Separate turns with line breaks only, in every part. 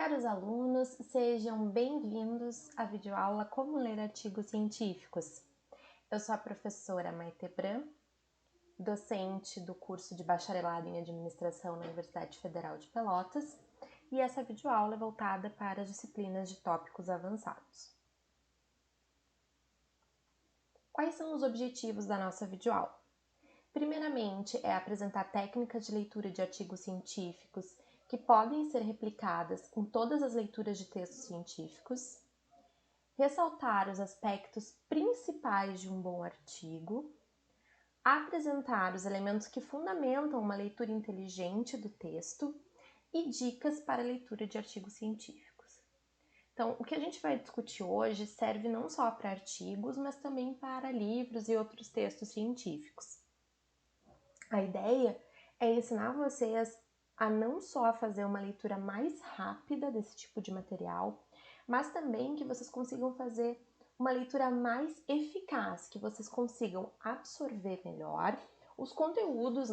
Caros alunos, sejam bem-vindos à videoaula Como Ler Artigos Científicos. Eu sou a professora Maite Bram, docente do curso de Bacharelado em Administração na Universidade Federal de Pelotas, e essa videoaula é voltada para as disciplinas de tópicos avançados. Quais são os objetivos da nossa videoaula? Primeiramente, é apresentar técnicas de leitura de artigos científicos que podem ser replicadas em todas as leituras de textos científicos, ressaltar os aspectos principais de um bom artigo, apresentar os elementos que fundamentam uma leitura inteligente do texto e dicas para a leitura de artigos científicos. Então, o que a gente vai discutir hoje serve não só para artigos, mas também para livros e outros textos científicos. A ideia é ensinar vocês a não só fazer uma leitura mais rápida desse tipo de material, mas também que vocês consigam fazer uma leitura mais eficaz, que vocês consigam absorver melhor os conteúdos,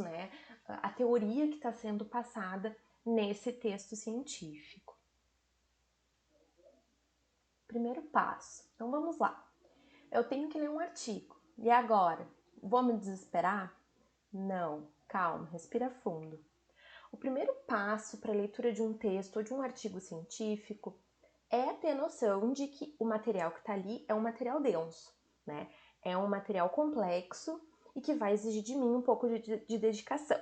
a teoria que está sendo passada nesse texto científico. Primeiro passo. Então vamos lá. Eu tenho que ler um artigo. E agora? Vou me desesperar? Não. Calma, respira fundo. O primeiro passo para a leitura de um texto ou de um artigo científico é ter noção de que o material que está ali é um material denso, né? É um material complexo e que vai exigir de mim um pouco de dedicação.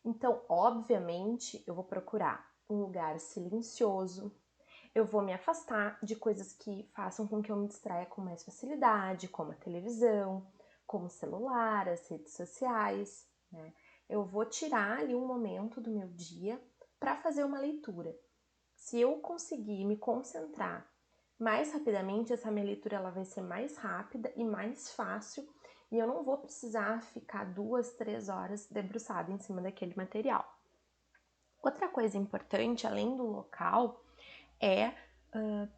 Então, obviamente, eu vou procurar um lugar silencioso, eu vou me afastar de coisas que façam com que eu me distraia com mais facilidade, como a televisão, como o celular, as redes sociais, né? Eu vou tirar ali um momento do meu dia para fazer uma leitura. Se eu conseguir me concentrar mais rapidamente, essa minha leitura ela vai ser mais rápida e mais fácil e eu não vou precisar ficar 2, 3 horas debruçada em cima daquele material. Outra coisa importante, além do local, é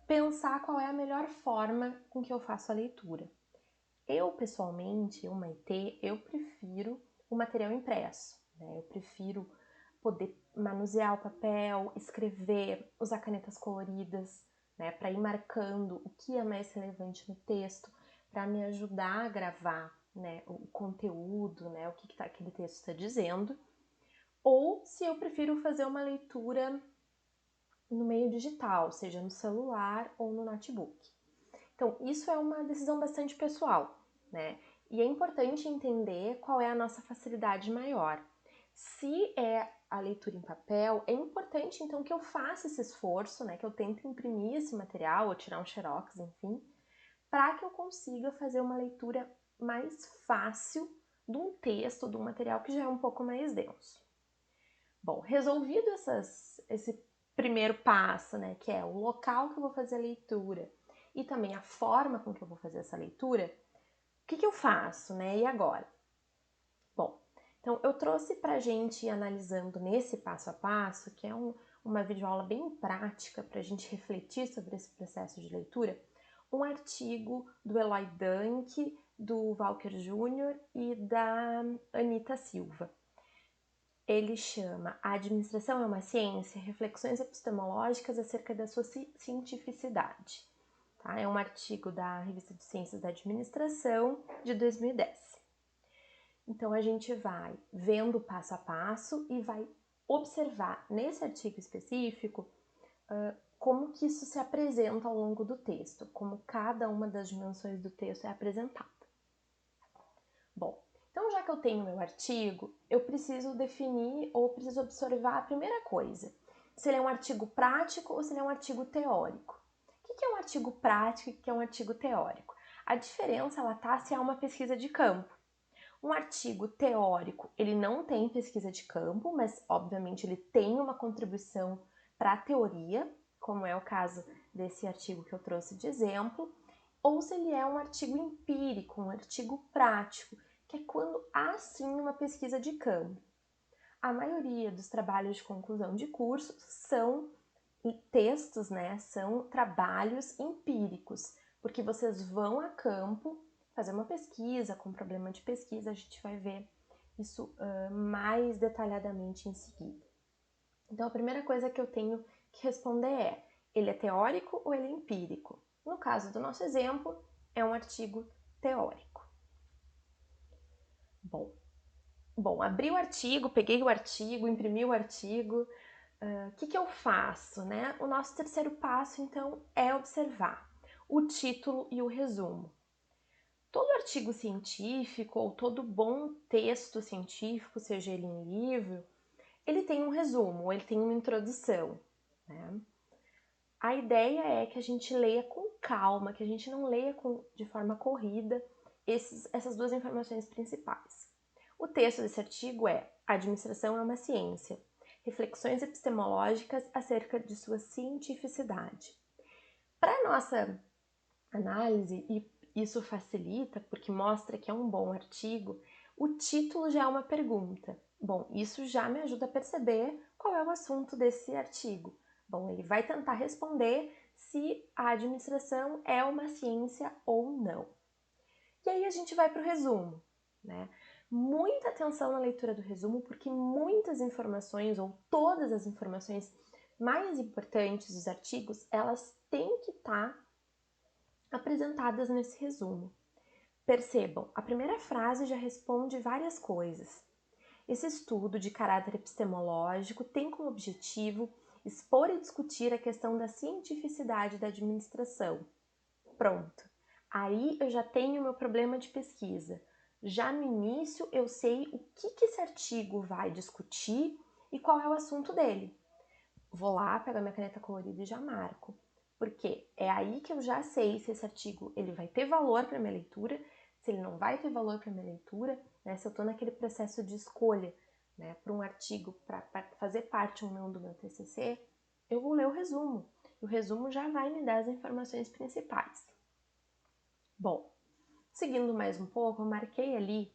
pensar qual é a melhor forma com que eu faço a leitura. Eu, pessoalmente, Maite, eu prefiro o material impresso, né? Eu prefiro poder manusear o papel, escrever, usar canetas coloridas, né? Para ir marcando o que é mais relevante no texto, para me ajudar a gravar, né? O conteúdo, né? O que aquele texto está dizendo. Ou se eu prefiro fazer uma leitura no meio digital, seja no celular ou no notebook. Então, isso é uma decisão bastante pessoal, né? E é importante entender qual é a nossa facilidade maior. Se é a leitura em papel, é importante então que eu faça esse esforço, né? Que eu tente imprimir esse material ou tirar um xerox, enfim, para que eu consiga fazer uma leitura mais fácil de um texto, de um material que já é um pouco mais denso. Bom, resolvido esse primeiro passo, né? Que é o local que eu vou fazer a leitura, e também a forma com que eu vou fazer essa leitura, o que eu faço, né? E agora? Bom, então eu trouxe pra gente ir analisando nesse passo a passo, que é uma videoaula bem prática pra gente refletir sobre esse processo de leitura, um artigo do Eloy Dank, do Walker Jr. e da Anita Silva. Ele chama A Administração é uma Ciência? Reflexões epistemológicas acerca da sua cientificidade. Tá? É um artigo da Revista de Ciências da Administração de 2010. Então, a gente vai vendo passo a passo e vai observar nesse artigo específico como que isso se apresenta ao longo do texto, como cada uma das dimensões do texto é apresentada. Bom, então já que eu tenho meu artigo, eu preciso definir ou preciso observar a primeira coisa, se ele é um artigo prático ou se ele é um artigo teórico. O que é um artigo prático e o que é um artigo teórico? A diferença ela tá se é uma pesquisa de campo. Um artigo teórico, ele não tem pesquisa de campo, mas obviamente ele tem uma contribuição para a teoria, como é o caso desse artigo que eu trouxe de exemplo, ou se ele é um artigo empírico, um artigo prático, que é quando há sim uma pesquisa de campo. A maioria dos trabalhos de conclusão de curso são textos, são trabalhos empíricos, porque vocês vão a campo fazer uma pesquisa, com problema de pesquisa, a gente vai ver isso mais detalhadamente em seguida. Então, a primeira coisa que eu tenho que responder é: ele é teórico ou ele é empírico? No caso do nosso exemplo, é um artigo teórico. Bom, abri o artigo, peguei o artigo, imprimi o artigo. O que eu faço, né? O nosso terceiro passo, então, é observar o título e o resumo. Todo artigo científico ou todo bom texto científico, seja ele em livro, ele tem um resumo, ele tem uma introdução, né? A ideia é que a gente leia com calma, que a gente não leia de forma corrida essas duas informações principais. O texto desse artigo é A Administração é uma Ciência, reflexões epistemológicas acerca de sua cientificidade. Para nossa análise, e isso facilita porque mostra que é um bom artigo, o título já é uma pergunta. Bom, isso já me ajuda a perceber qual é o assunto desse artigo. Bom, ele vai tentar responder se a administração é uma ciência ou não. E aí a gente vai para o resumo, né? Muita atenção na leitura do resumo, porque muitas informações, ou todas as informações mais importantes dos artigos, elas têm que estar apresentadas nesse resumo. Percebam, a primeira frase já responde várias coisas. Esse estudo de caráter epistemológico tem como objetivo expor e discutir a questão da cientificidade da administração. Pronto. Aí eu já tenho o meu problema de pesquisa. Já no início eu sei o que esse artigo vai discutir e qual é o assunto dele. Vou lá, pego a minha caneta colorida e já marco. Porque é aí que eu já sei se esse artigo ele vai ter valor para minha leitura, se ele não vai ter valor para minha leitura, né? Se eu estou naquele processo de escolha, né, para um artigo para fazer parte ou não do meu TCC, eu vou ler o resumo. O resumo já vai me dar as informações principais. Bom, seguindo mais um pouco, eu marquei ali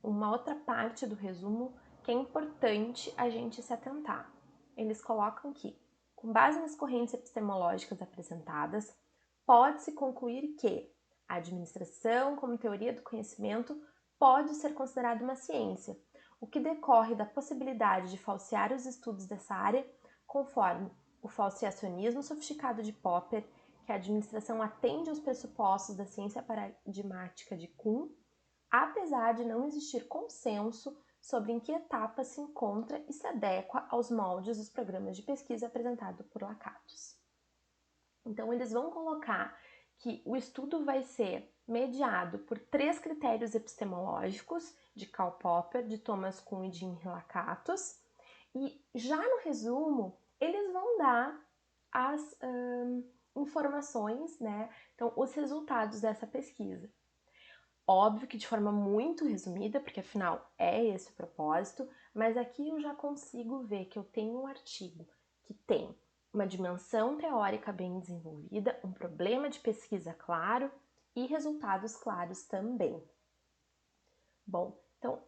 uma outra parte do resumo que é importante a gente se atentar. Eles colocam que, com base nas correntes epistemológicas apresentadas, pode-se concluir que a administração, como teoria do conhecimento, pode ser considerada uma ciência, o que decorre da possibilidade de falsear os estudos dessa área, conforme o falseacionismo sofisticado de Popper, que a administração atende aos pressupostos da ciência paradigmática de Kuhn, apesar de não existir consenso sobre em que etapa se encontra e se adequa aos moldes dos programas de pesquisa apresentados por Lakatos. Então, eles vão colocar que o estudo vai ser mediado por 3 critérios epistemológicos de Karl Popper, de Thomas Kuhn e de Imre Lakatos, e já no resumo, eles vão dar as informações, né? Então, os resultados dessa pesquisa. Óbvio que de forma muito resumida, porque afinal é esse o propósito, mas aqui eu já consigo ver que eu tenho um artigo que tem uma dimensão teórica bem desenvolvida, um problema de pesquisa claro e resultados claros também. Bom, então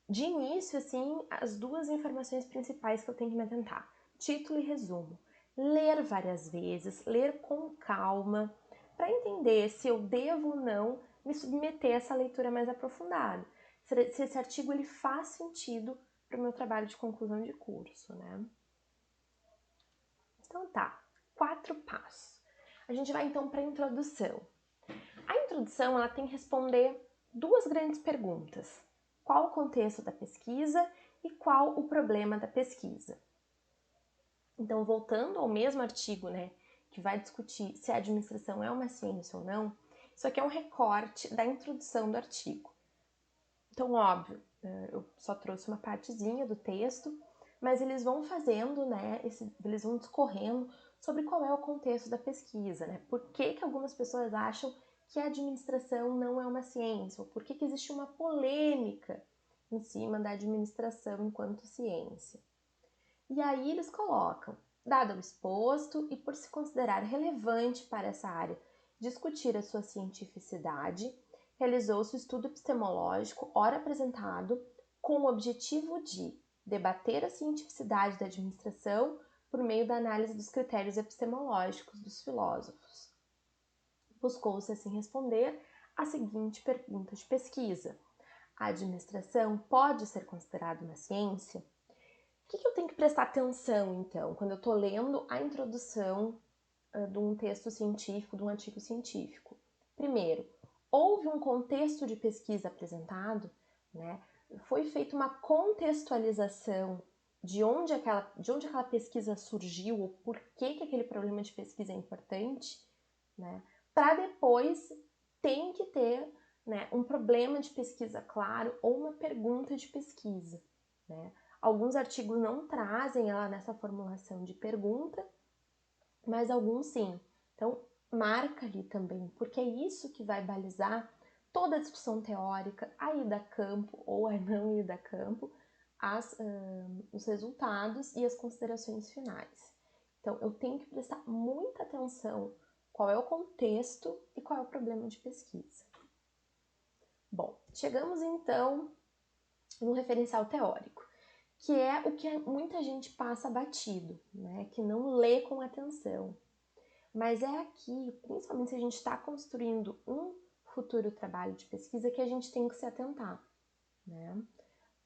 de início assim as duas informações principais que eu tenho que me atentar: título e resumo. Ler várias vezes, ler com calma, para entender se eu devo ou não me submeter a essa leitura mais aprofundada, se esse artigo ele faz sentido para o meu trabalho de conclusão de curso, né? Então tá, 4 passos. A gente vai então para a introdução. A introdução ela tem que responder 2 grandes perguntas: qual o contexto da pesquisa e qual o problema da pesquisa. Então, voltando ao mesmo artigo, né, que vai discutir se a administração é uma ciência ou não, isso aqui é um recorte da introdução do artigo. Então, óbvio, eu só trouxe uma partezinha do texto, mas eles vão fazendo, né, eles vão discorrendo sobre qual é o contexto da pesquisa, né? Por que algumas pessoas acham que a administração não é uma ciência, ou por que existe uma polêmica em cima da administração enquanto ciência. E aí eles colocam: dado o exposto e por se considerar relevante para essa área discutir a sua cientificidade, realizou-se o estudo epistemológico ora apresentado com o objetivo de debater a cientificidade da administração por meio da análise dos critérios epistemológicos dos filósofos. Buscou-se assim responder a seguinte pergunta de pesquisa: a administração pode ser considerada uma ciência? prestar atenção, então, quando eu estou lendo a introdução de um texto científico, de um artigo científico? Primeiro, houve um contexto de pesquisa apresentado, né? Foi feita uma contextualização de onde aquela pesquisa surgiu, ou por que aquele problema de pesquisa é importante, né? Para depois tem que ter, né, um problema de pesquisa claro ou uma pergunta de pesquisa, né? Alguns artigos não trazem ela nessa formulação de pergunta, mas alguns sim. Então, marca ali também, porque é isso que vai balizar toda a discussão teórica, a ida a campo ou a não ida a campo, os resultados e as considerações finais. Então, eu tenho que prestar muita atenção qual é o contexto e qual é o problema de pesquisa. Bom, chegamos então no referencial teórico, que é o que muita gente passa batido, né? Que não lê com atenção. Mas é aqui, principalmente se a gente está construindo um futuro trabalho de pesquisa, que a gente tem que se atentar, né?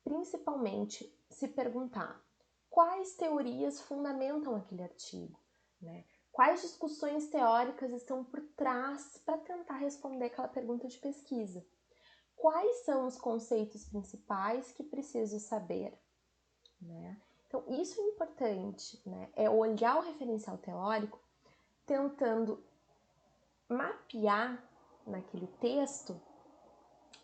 Principalmente se perguntar quais teorias fundamentam aquele artigo, né? Quais discussões teóricas estão por trás para tentar responder aquela pergunta de pesquisa? Quais são os conceitos principais que preciso saber, né? Então, isso é importante, né? É olhar o referencial teórico tentando mapear naquele texto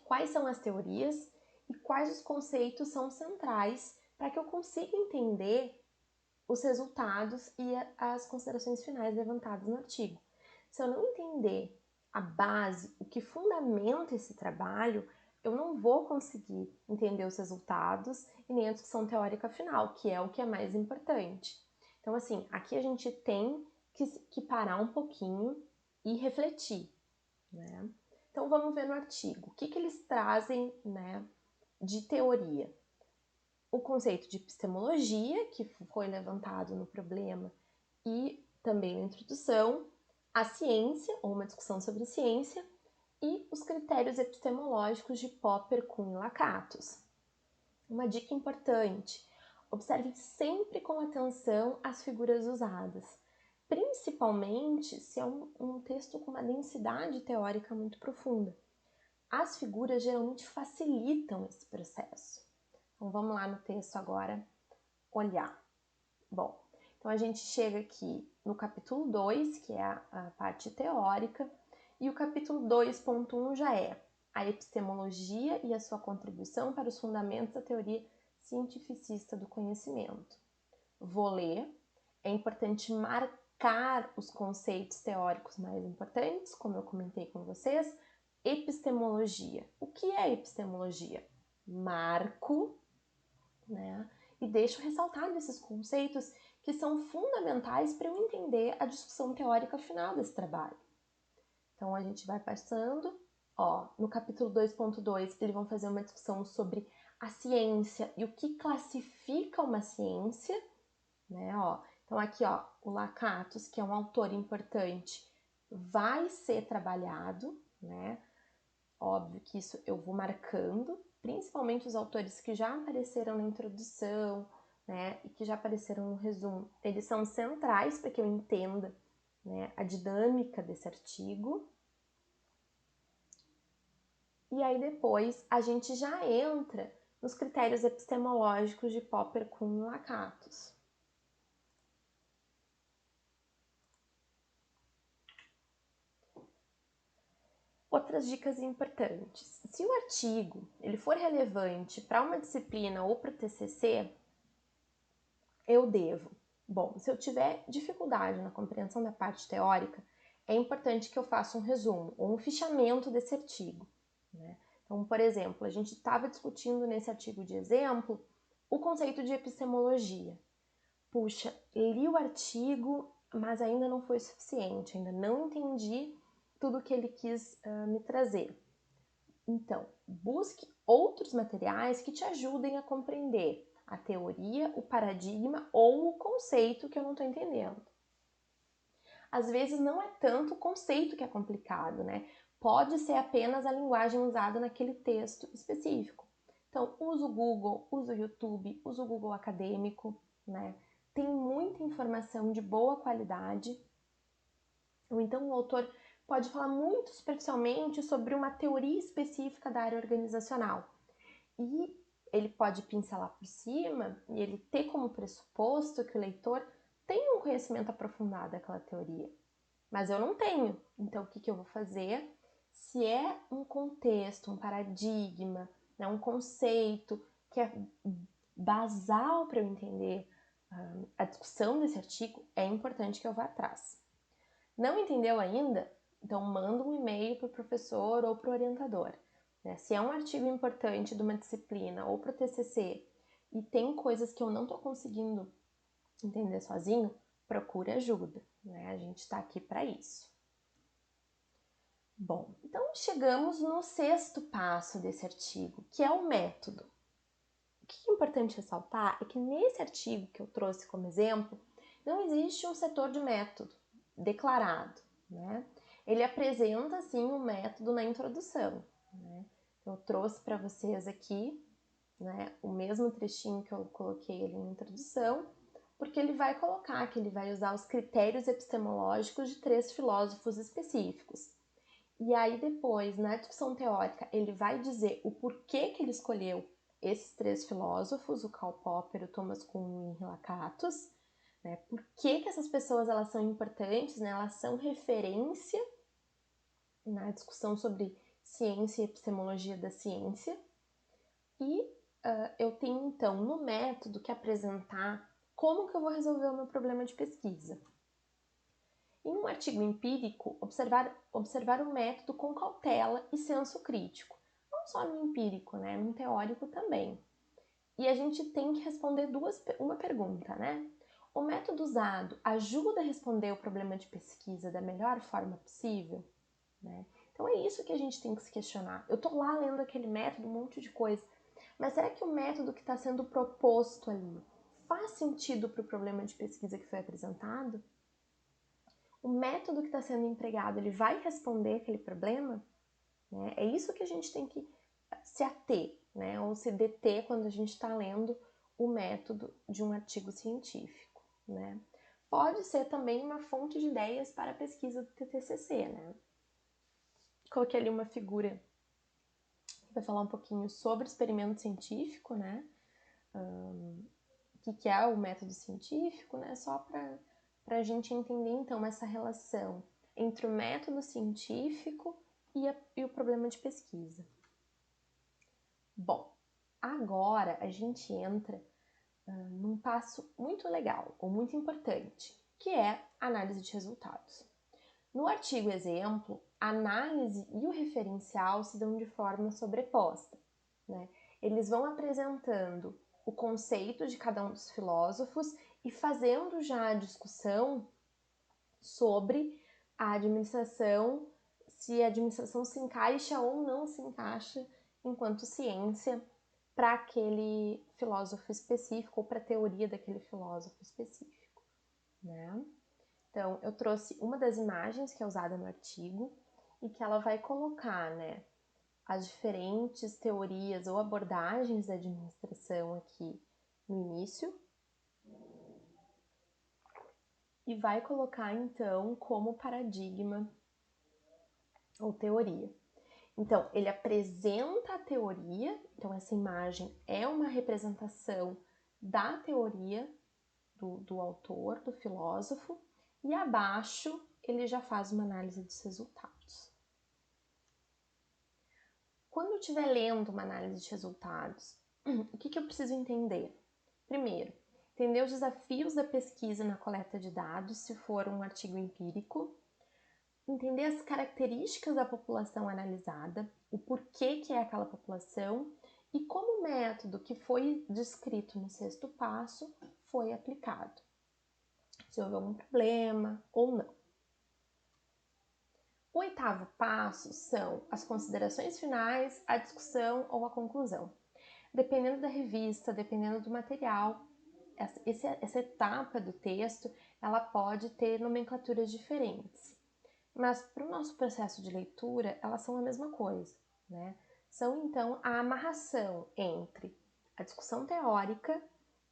quais são as teorias e quais os conceitos são centrais para que eu consiga entender os resultados e as considerações finais levantadas no artigo. Se eu não entender a base, o que fundamenta esse trabalho, eu não vou conseguir entender os resultados e nem a discussão teórica final, que é o que é mais importante. Então, assim, aqui a gente tem que parar um pouquinho e refletir, né? Então, vamos ver no artigo. O que eles trazem, né, de teoria? O conceito de epistemologia, que foi levantado no problema e também na introdução, a ciência, ou uma discussão sobre ciência, e os critérios epistemológicos de Popper, Kuhn e Lakatos. Uma dica importante: observe sempre com atenção as figuras usadas, principalmente se é um texto com uma densidade teórica muito profunda. As figuras geralmente facilitam esse processo. Então vamos lá no texto agora olhar. Bom, então a gente chega aqui no capítulo 2, que é a parte teórica, e o capítulo 2.1 já é a epistemologia e a sua contribuição para os fundamentos da teoria cientificista do conhecimento. Vou ler. É importante marcar os conceitos teóricos mais importantes, como eu comentei com vocês. Epistemologia. O que é epistemologia? Marco, né? E deixo ressaltar esses conceitos que são fundamentais para eu entender a discussão teórica final desse trabalho. Então, a gente vai passando, ó, no capítulo 2.2, eles vão fazer uma discussão sobre a ciência e o que classifica uma ciência, né, ó. Então, aqui, ó, o Lakatos, que é um autor importante, vai ser trabalhado, né? Óbvio que isso eu vou marcando, principalmente os autores que já apareceram na introdução, né, e que já apareceram no resumo. Eles são centrais para que eu entenda, né, a dinâmica desse artigo. E aí depois a gente já entra nos critérios epistemológicos de Popper, Kuhn e Lakatos. Outras dicas importantes. Se o artigo ele for relevante para uma disciplina ou para o TCC, eu devo. Bom, se eu tiver dificuldade na compreensão da parte teórica, é importante que eu faça um resumo ou um fichamento desse artigo, né? Então, por exemplo, a gente estava discutindo nesse artigo de exemplo o conceito de epistemologia. Puxa, li o artigo, mas ainda não foi suficiente, ainda não entendi tudo que ele quis me trazer. Então, busque outros materiais que te ajudem a compreender a teoria, o paradigma ou o conceito que eu não estou entendendo. Às vezes não é tanto o conceito que é complicado, né? Pode ser apenas a linguagem usada naquele texto específico. Então, usa o Google, usa o YouTube, usa o Google Acadêmico, né? Tem muita informação de boa qualidade, ou então o autor pode falar muito superficialmente sobre uma teoria específica da área organizacional. E ele pode pincelar por cima e ele ter como pressuposto que o leitor tenha um conhecimento aprofundado daquela teoria. Mas eu não tenho. Então, o que eu vou fazer? Se é um contexto, um paradigma, né, um conceito que é basal para eu entender a discussão desse artigo, é importante que eu vá atrás. Não entendeu ainda? Então, manda um e-mail para o professor ou para o orientador. Né? Se é um artigo importante de uma disciplina ou para o TCC e tem coisas que eu não estou conseguindo entender sozinho, procure ajuda. Né? A gente está aqui para isso. Bom, então chegamos no 6º passo desse artigo, que é o método. O que é importante ressaltar é que nesse artigo que eu trouxe como exemplo, não existe um setor de método declarado, né? Ele apresenta, sim, um método na introdução, né? Eu trouxe para vocês aqui, né, o mesmo trechinho que eu coloquei ali na introdução, porque ele vai colocar que ele vai usar os critérios epistemológicos de 3 filósofos específicos. E aí depois, na discussão teórica, ele vai dizer o porquê que ele escolheu esses 3 filósofos, o Karl Popper, o Thomas Kuhn e o Henri Lakatos, né? Por que essas pessoas elas são importantes, né? Elas são referência na discussão sobre ciência e epistemologia da ciência. E eu tenho, então, no método que apresentar como que eu vou resolver o meu problema de pesquisa. Em um artigo empírico, observar o método com cautela e senso crítico. Não só no empírico, né? No teórico também. E a gente tem que responder uma pergunta, né? O método usado ajuda a responder o problema de pesquisa da melhor forma possível? Né? Então é isso que a gente tem que se questionar. Eu tô lá lendo aquele método, um monte de coisa, mas será que o método que está sendo proposto ali faz sentido para o problema de pesquisa que foi apresentado? O método que está sendo empregado, ele vai responder aquele problema? Né? É isso que a gente tem que se ater, né? Ou se deter quando a gente está lendo o método de um artigo científico. Né? Pode ser também uma fonte de ideias para a pesquisa do TCC. Né? Coloquei ali uma figura que vai falar um pouquinho sobre o experimento científico, né? O que é o método científico, né? Só para a gente entender, então, essa relação entre o método científico e o problema de pesquisa. Bom, agora a gente entra num passo muito legal, ou muito importante, que é a análise de resultados. No artigo exemplo, a análise e o referencial se dão de forma sobreposta. Né? Eles vão apresentando o conceito de cada um dos filósofos e fazendo já a discussão sobre a administração, se a administração se encaixa ou não se encaixa enquanto ciência para aquele filósofo específico ou para a teoria daquele filósofo específico. Né? Então, eu trouxe uma das imagens que é usada no artigo e que ela vai colocar, né, as diferentes teorias ou abordagens da administração aqui no início e vai colocar, então, como paradigma ou teoria. Então, ele apresenta a teoria, então essa imagem é uma representação da teoria do autor, do filósofo, e abaixo ele já faz uma análise dos resultados. Quando eu estiver lendo uma análise de resultados, o que eu preciso entender? Primeiro, entender os desafios da pesquisa na coleta de dados, se for um artigo empírico, entender as características da população analisada, o porquê que é aquela população e como o método que foi descrito no 6º passo foi aplicado. Se houve algum problema ou não. O 8º passo são as considerações finais, a discussão ou a conclusão. Dependendo da revista, dependendo do material, essa etapa do texto, ela pode ter nomenclaturas diferentes. Mas para o nosso processo de leitura, elas são a mesma coisa, né? São, então, a amarração entre a discussão teórica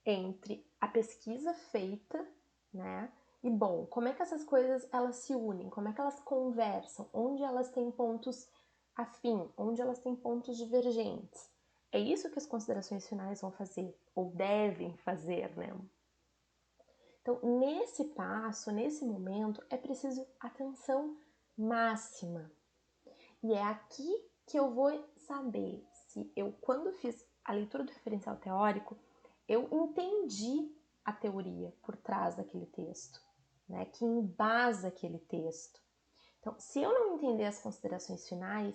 entre a pesquisa feita, né? E bom, como é que essas coisas elas se unem? Como é que elas conversam? Onde elas têm pontos afim? Onde elas têm pontos divergentes? É isso que as considerações finais vão fazer, ou devem fazer, né? Então, nesse passo, nesse momento, é preciso atenção máxima. E é aqui que eu vou saber se eu, quando fiz a leitura do referencial teórico, eu entendi a teoria por trás daquele texto, né, que embasa aquele texto. Então, se eu não entender as considerações finais,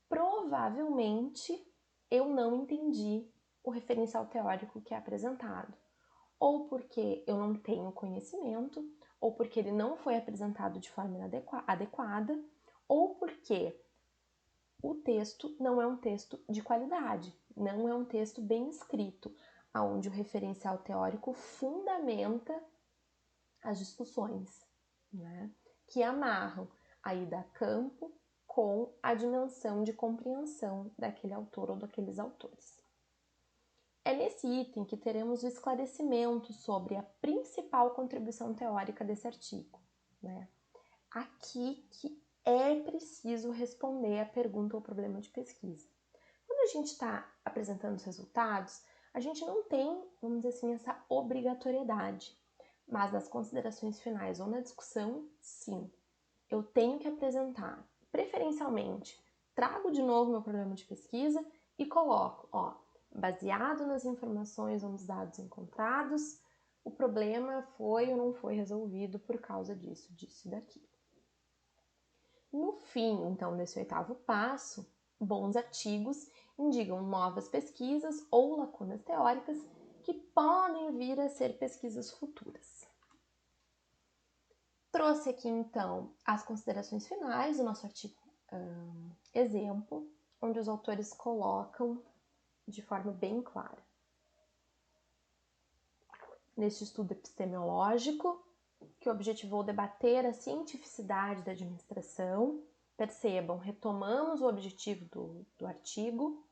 provavelmente eu não entendi o referencial teórico que é apresentado. Ou porque eu não tenho conhecimento, ou porque ele não foi apresentado de forma adequada, ou porque o texto não é um texto de qualidade, não é um texto bem escrito, onde o referencial teórico fundamenta as discussões, né, que amarram a ida a campo com a dimensão de compreensão daquele autor ou daqueles autores. É nesse item que teremos o esclarecimento sobre a principal contribuição teórica desse artigo, né? Aqui que é preciso responder a pergunta ou problema de pesquisa. Quando a gente está apresentando os resultados, a gente não tem, vamos dizer assim, essa obrigatoriedade. Mas nas considerações finais ou na discussão, sim. Eu tenho que apresentar, preferencialmente, trago de novo meu problema de pesquisa e coloco, ó, baseado nas informações ou nos dados encontrados, o problema foi ou não foi resolvido por causa disso, disso e daquilo. No fim, então, desse 8º passo, bons artigos indicam novas pesquisas ou lacunas teóricas que podem vir a ser pesquisas futuras. Trouxe aqui, então, as considerações finais do nosso artigo exemplo, onde os autores colocam de forma bem clara. Neste estudo epistemológico, que objetivou debater a cientificidade da administração, percebam, retomamos o objetivo do artigo,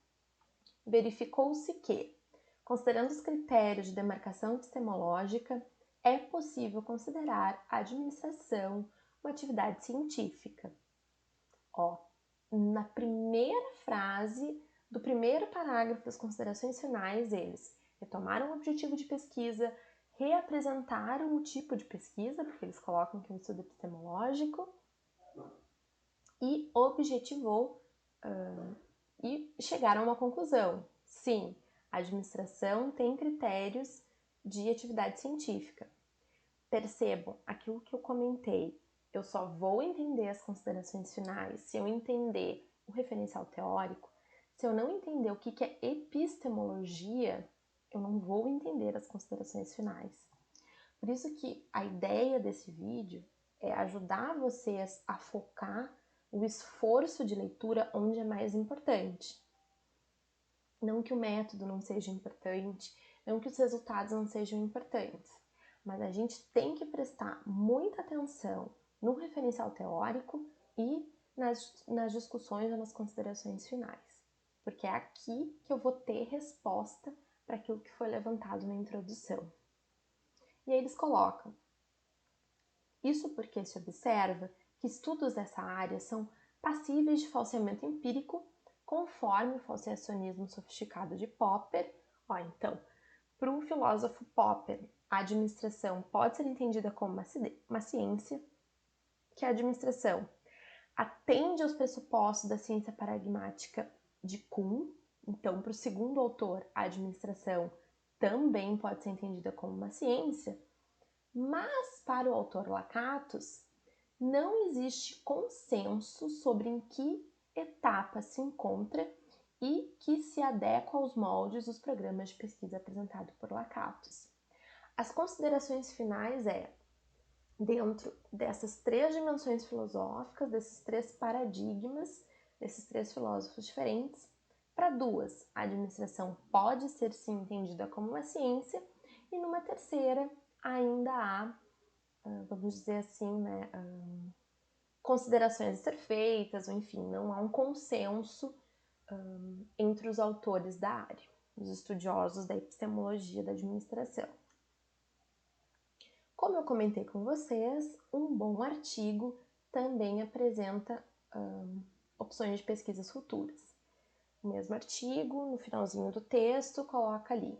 verificou-se que, considerando os critérios de demarcação epistemológica, é possível considerar a administração uma atividade científica. Ó, na primeira frase do primeiro parágrafo das considerações finais, eles retomaram o objetivo de pesquisa, reapresentaram o tipo de pesquisa, porque eles colocam que é um estudo epistemológico, e objetivou e chegaram a uma conclusão. Sim, a administração tem critérios de atividade científica. Percebam aquilo que eu comentei. Eu só vou entender as considerações finais se eu entender o referencial teórico. Se eu não entender o que é epistemologia, eu não vou entender as considerações finais. Por isso que a ideia desse vídeo é ajudar vocês a focar o esforço de leitura onde é mais importante. Não que o método não seja importante, não que os resultados não sejam importantes, mas a gente tem que prestar muita atenção no referencial teórico e nas discussões ou nas considerações finais, porque é aqui que eu vou ter resposta para aquilo que foi levantado na introdução. E aí eles colocam: isso porque se observa que estudos dessa área são passíveis de falseamento empírico, conforme o falseacionismo sofisticado de Popper. Ó, então, para o filósofo Popper, a administração pode ser entendida como uma ciência, que a administração atende aos pressupostos da ciência paradigmática de Kuhn. Então, para o segundo autor, a administração também pode ser entendida como uma ciência, mas para o autor Lakatos, não existe consenso sobre em que etapa se encontra e que se adequa aos moldes dos programas de pesquisa apresentados por Lakatos. As considerações finais dentro dessas 3 dimensões filosóficas, desses 3 paradigmas, desses 3 filósofos diferentes, para 2, a administração pode ser sim entendida como uma ciência, e numa terceira ainda há, vamos dizer assim, né, considerações a ser feitas, ou enfim, não há um consenso entre os autores da área. os estudiosos da epistemologia da administração. Como eu comentei com vocês, um bom artigo também apresenta opções de pesquisas futuras. O mesmo artigo, no finalzinho do texto, coloca ali: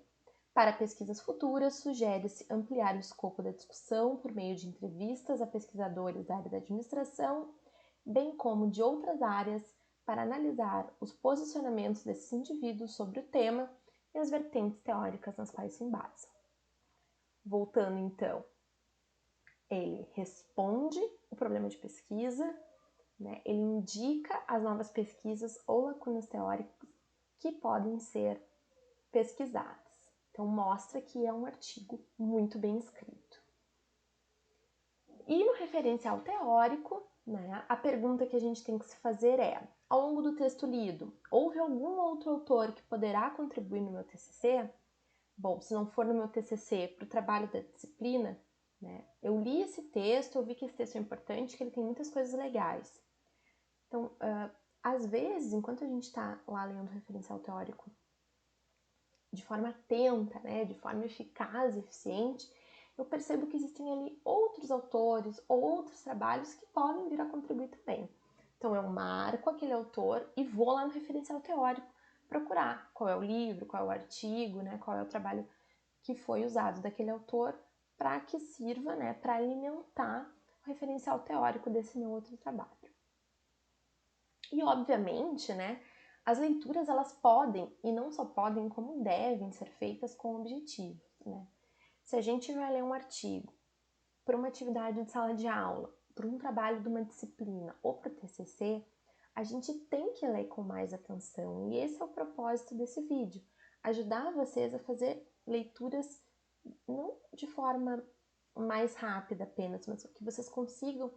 para pesquisas futuras, sugere-se ampliar o escopo da discussão por meio de entrevistas a pesquisadores da área da administração, bem como de outras áreas, para analisar os posicionamentos desses indivíduos sobre o tema e as vertentes teóricas nas quais se embasam. Voltando então, ele responde o problema de pesquisa, né? Ele indica as novas pesquisas ou lacunas teóricas que podem ser pesquisadas. Então, mostra que é um artigo muito bem escrito. E no referencial teórico, né, a pergunta que a gente tem que se fazer é: ao longo do texto lido, houve algum outro autor que poderá contribuir no meu TCC? Bom, se não for no meu TCC, para o trabalho da disciplina, né, eu li esse texto, eu vi que esse texto é importante, que ele tem muitas coisas legais. Então, às vezes, enquanto a gente está lá lendo o referencial teórico de forma atenta, né, de forma eficaz e eficiente, eu percebo que existem ali outros autores ou outros trabalhos que podem vir a contribuir também. Então, eu marco aquele autor e vou lá no referencial teórico procurar qual é o livro, qual é o artigo, né, qual é o trabalho que foi usado daquele autor para que sirva, né, para alimentar o referencial teórico desse meu outro trabalho. E, obviamente, né, as leituras elas podem, e não só podem, como devem ser feitas com objetivos, né? Se a gente vai ler um artigo para uma atividade de sala de aula, para um trabalho de uma disciplina ou para o TCC, a gente tem que ler com mais atenção. E esse é o propósito desse vídeo, ajudar vocês a fazer leituras não de forma mais rápida apenas, mas que vocês consigam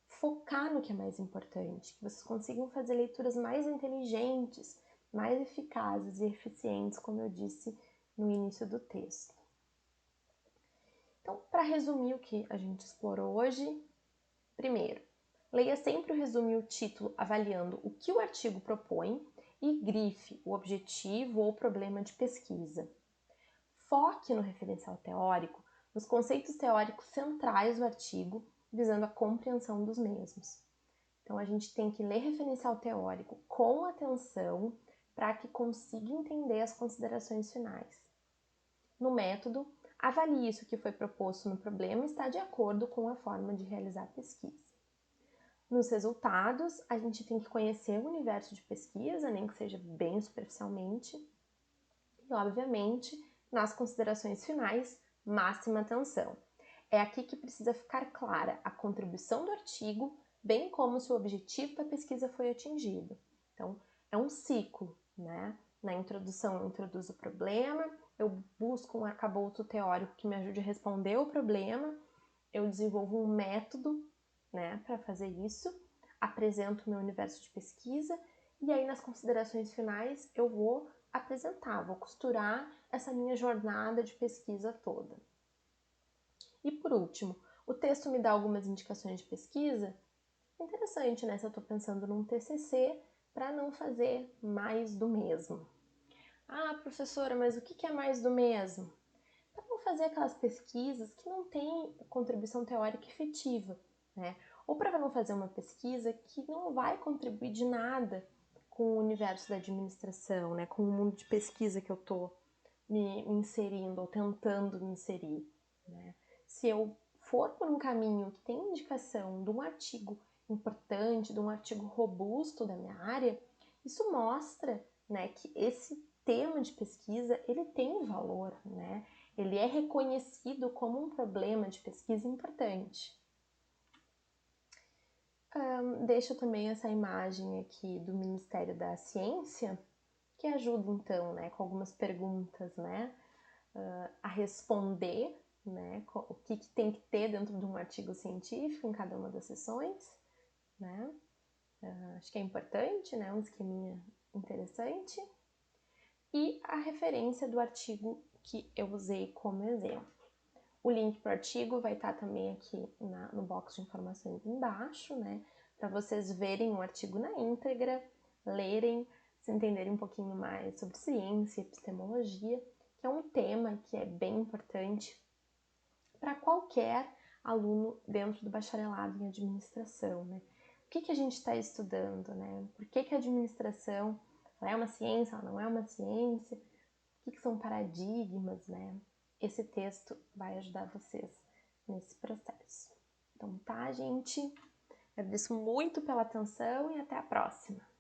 focar no que é mais importante, que vocês consigam fazer leituras mais inteligentes, mais eficazes e eficientes, como eu disse no início do texto. Então, para resumir o que a gente explorou hoje, primeiro, leia sempre o resumo e o título avaliando o que o artigo propõe e grife o objetivo ou problema de pesquisa. Foque no referencial teórico, nos conceitos teóricos centrais do artigo, visando a compreensão dos mesmos. Então, a gente tem que ler referencial teórico com atenção para que consiga entender as considerações finais. No método, avalie se o que foi proposto no problema está de acordo com a forma de realizar a pesquisa. Nos resultados, a gente tem que conhecer o universo de pesquisa, nem que seja bem superficialmente. E, obviamente, nas considerações finais, máxima atenção. É aqui que precisa ficar clara a contribuição do artigo, bem como se o objetivo da pesquisa foi atingido. Então, é um ciclo, né? Na introdução, eu introduzo o problema, eu busco um arcabouço teórico que me ajude a responder o problema, eu desenvolvo um método, né, para fazer isso, apresento o meu universo de pesquisa, e aí nas considerações finais eu vou apresentar, vou costurar essa minha jornada de pesquisa toda. E por último, o texto me dá algumas indicações de pesquisa. É interessante, né? Se eu estou pensando num TCC, para não fazer mais do mesmo. Ah, professora, mas o que é mais do mesmo? Para não fazer aquelas pesquisas que não têm contribuição teórica efetiva, né? Ou para não fazer uma pesquisa que não vai contribuir de nada com o universo da administração, né? Com o mundo de pesquisa que eu estou me inserindo ou tentando me inserir, né? Se eu for por um caminho que tem indicação de um artigo importante, de um artigo robusto da minha área, isso mostra, né, que esse tema de pesquisa ele tem valor, né? Ele é reconhecido como um problema de pesquisa importante. Deixo também essa imagem aqui do Ministério da Ciência, que ajuda então, né, com algumas perguntas, né, a responder, né, o que tem que ter dentro de um artigo científico em cada uma das sessões, né. Acho que é importante, né, um esqueminha interessante. E a referência do artigo que eu usei como exemplo. O link para o artigo vai estar também aqui no box de informações embaixo, né? Para vocês verem o artigo na íntegra, lerem, vocês entenderem um pouquinho mais sobre ciência e epistemologia, que é um tema que é bem importante para qualquer aluno dentro do bacharelado em administração, né? O que a gente está estudando, né? Por que a administração ela é uma ciência, ela não é uma ciência? O que são paradigmas, né? Esse texto vai ajudar vocês nesse processo. Então tá, gente? Agradeço muito pela atenção e até a próxima!